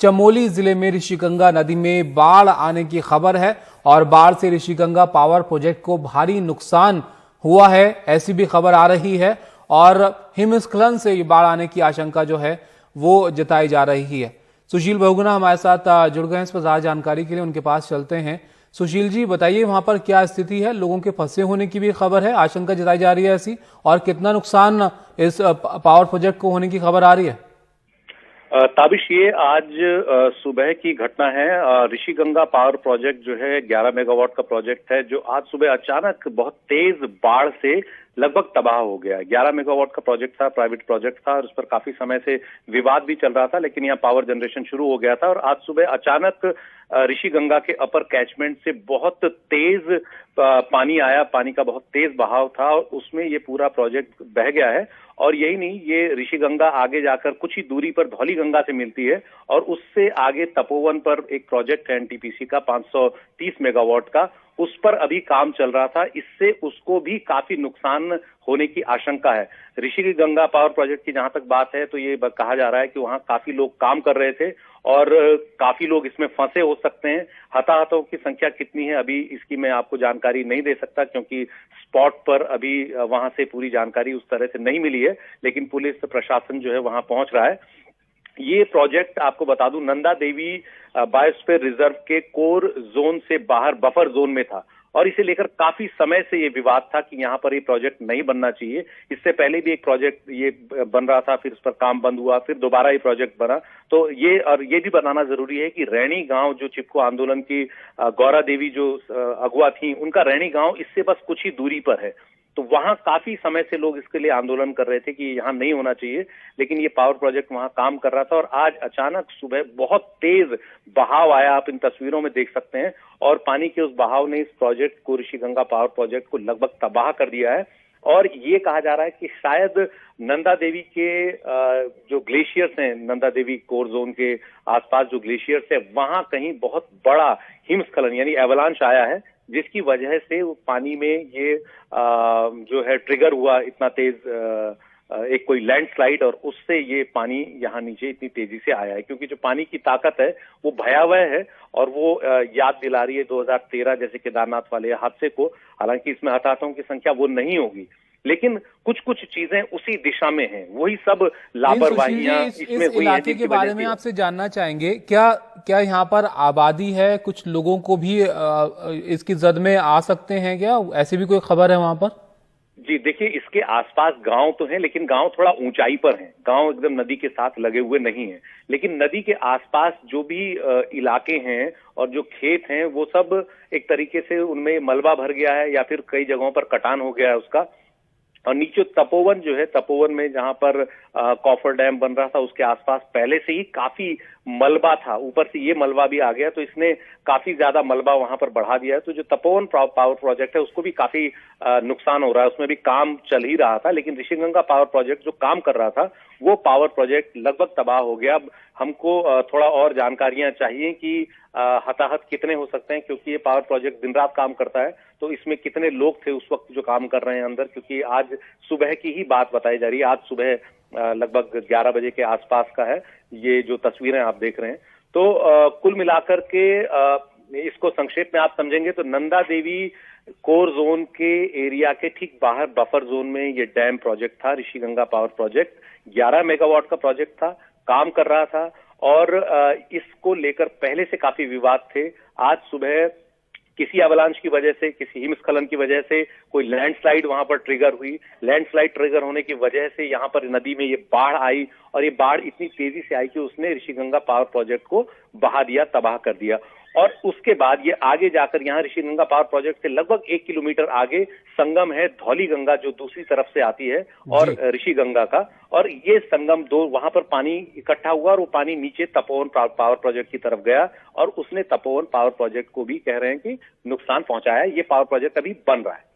चमोली जिले में ऋषिगंगा नदी में बाढ़ आने की खबर है और बाढ़ से ऋषिगंगा पावर प्रोजेक्ट को भारी नुकसान हुआ है, ऐसी भी खबर आ रही है। और हिमस्खलन से ये बाढ़ आने की आशंका जो है वो जताई जा रही है। सुशील बहुगुणा हमारे साथ जुड़ गए हैं इस पर ज्यादा जानकारी के लिए, उनके पास चलते हैं। सुशील जी बताइए, वहां पर क्या स्थिति है? लोगों के फंसे होने की भी खबर है, आशंका जताई जा रही है ऐसी, और कितना नुकसान इस पावर प्रोजेक्ट को होने की खबर आ रही है? ताबिश, ये आज सुबह की घटना है। ऋषिगंगा पावर प्रोजेक्ट जो है 11 मेगावाट का प्रोजेक्ट है, जो आज सुबह अचानक बहुत तेज बाढ़ से लगभग तबाह हो गया। 11 मेगावाट का प्रोजेक्ट था, प्राइवेट प्रोजेक्ट था और उस पर काफी समय से विवाद भी चल रहा था, लेकिन यहाँ पावर जनरेशन शुरू हो गया था और आज सुबह अचानक ऋषिगंगा के अपर कैचमेंट से बहुत तेज पानी आया। पानी का बहुत तेज बहाव था और उसमें ये पूरा प्रोजेक्ट बह गया है। और यही नहीं, ये ऋषिगंगा आगे जाकर कुछ ही दूरी पर धौलीगंगा से मिलती है और उससे आगे तपोवन पर एक प्रोजेक्ट है एनटीपीसी का 530 मेगावाट का, उस पर अभी काम चल रहा था। इससे उसको भी काफी नुकसान होने की आशंका है। ऋषिगंगा पावर प्रोजेक्ट की जहां तक बात है तो ये कहा जा रहा है कि वहां काफी लोग काम कर रहे थे और काफी लोग इसमें फंसे हो सकते हैं। हताहतों की संख्या कितनी है अभी इसकी मैं आपको जानकारी नहीं दे सकता, क्योंकि स्पॉट पर अभी वहां से पूरी जानकारी उस तरह से नहीं मिली है, लेकिन पुलिस प्रशासन जो है वहां पहुंच रहा है। ये प्रोजेक्ट आपको बता दूं, नंदा देवी बायोस्फीयर रिजर्व के कोर जोन से बाहर बफर जोन में था और इसे लेकर काफी समय से ये विवाद था कि यहाँ पर ये प्रोजेक्ट नहीं बनना चाहिए। इससे पहले भी एक प्रोजेक्ट ये बन रहा था, फिर उस पर काम बंद हुआ, फिर दोबारा ये प्रोजेक्ट बना। तो ये भी बताना जरूरी है कि रैणी गांव जो चिपको आंदोलन की गौरा देवी जो अगुआ थी, उनका रैणी गांव इससे बस कुछ ही दूरी पर है। तो वहां काफी समय से लोग इसके लिए आंदोलन कर रहे थे कि यहाँ नहीं होना चाहिए, लेकिन ये पावर प्रोजेक्ट वहां काम कर रहा था और आज अचानक सुबह बहुत तेज बहाव आया, आप इन तस्वीरों में देख सकते हैं। और पानी के उस बहाव ने इस प्रोजेक्ट को, ऋषिगंगा पावर प्रोजेक्ट को लगभग तबाह कर दिया है। और ये कहा जा रहा है कि शायद नंदा देवी के जो ग्लेशियर्स हैं, नंदा देवी कोर जोन के आसपास जो ग्लेशियर्स है, वहां कहीं बहुत बड़ा हिमस्खलन यानी एवलांच आया है, जिसकी वजह से वो पानी में ये जो है ट्रिगर हुआ इतना तेज एक कोई लैंडस्लाइड, और उससे ये पानी यहाँ नीचे इतनी तेजी से आया है। क्योंकि जो पानी की ताकत है वो भयावह है और वो याद दिला रही है 2013 जैसे केदारनाथ वाले हादसे को। हालांकि इसमें हताहतों की संख्या वो नहीं होगी, लेकिन कुछ कुछ चीजें उसी दिशा में हैं। वही सब लापरवाहियां इसमें हुई हैं। इलाके के बारे में आपसे जानना चाहेंगे, क्या यहाँ पर आबादी है? कुछ लोगों को भी इसकी जद में आ सकते हैं क्या? ऐसी भी कोई खबर है वहां पर? जी देखिए, इसके आसपास गांव तो हैं, लेकिन गांव थोड़ा ऊंचाई पर हैं। गांव एकदम नदी के साथ लगे हुए नहीं हैं, लेकिन नदी के आसपास जो भी इलाके हैं और जो खेत हैं वो सब एक तरीके से उनमें मलबा भर गया है या फिर कई जगहों पर कटान हो गया है उसका। और नीचे तपोवन जो है, तपोवन में जहां पर कॉफर डैम बन रहा था उसके आसपास पहले से ही काफी मलबा था, ऊपर से ये मलबा भी आ गया तो इसने काफी ज्यादा मलबा वहां पर बढ़ा दिया है। तो जो तपोवन पावर प्रोजेक्ट है उसको भी काफी नुकसान हो रहा है, उसमें भी काम चल ही रहा था। लेकिन ऋषिगंगा पावर प्रोजेक्ट जो काम कर रहा था वो पावर प्रोजेक्ट लगभग तबाह हो गया। अब हमको थोड़ा और जानकारियां चाहिए कि हताहत कितने हो सकते हैं, क्योंकि ये पावर प्रोजेक्ट दिन रात काम करता है। तो इसमें कितने लोग थे उस वक्त जो काम कर रहे हैं अंदर, क्योंकि आज सुबह की ही बात बताई जा रही है। आज सुबह लगभग 11 बजे के आसपास का है ये जो तस्वीरें आप देख रहे हैं। तो कुल मिलाकर के इसको संक्षेप में आप समझेंगे तो नंदा देवी कोर जोन के एरिया के ठीक बाहर बफर जोन में ये डैम प्रोजेक्ट था। ऋषिगंगा पावर प्रोजेक्ट 11 मेगावाट का प्रोजेक्ट था, काम कर रहा था और इसको लेकर पहले से काफी विवाद थे। आज सुबह किसी अवलांच की वजह से, किसी हिमस्खलन की वजह से कोई लैंडस्लाइड वहां पर ट्रिगर हुई। लैंडस्लाइड ट्रिगर होने की वजह से यहाँ पर नदी में ये बाढ़ आई और ये बाढ़ इतनी तेजी से आई कि उसने ऋषिगंगा पावर प्रोजेक्ट को बहा दिया, तबाह कर दिया। और उसके बाद ये आगे जाकर यहाँ ऋषिगंगा पावर प्रोजेक्ट से लगभग 1 किलोमीटर आगे संगम है धौलीगंगा, जो दूसरी तरफ से आती है और ऋषिगंगा का, और ये संगम दो वहां पर पानी इकट्ठा हुआ और वो पानी नीचे तपोवन पावर प्रोजेक्ट की तरफ गया और उसने तपोवन पावर प्रोजेक्ट को भी कह रहे हैं कि नुकसान पहुंचाया है। ये पावर प्रोजेक्ट अभी बन रहा है।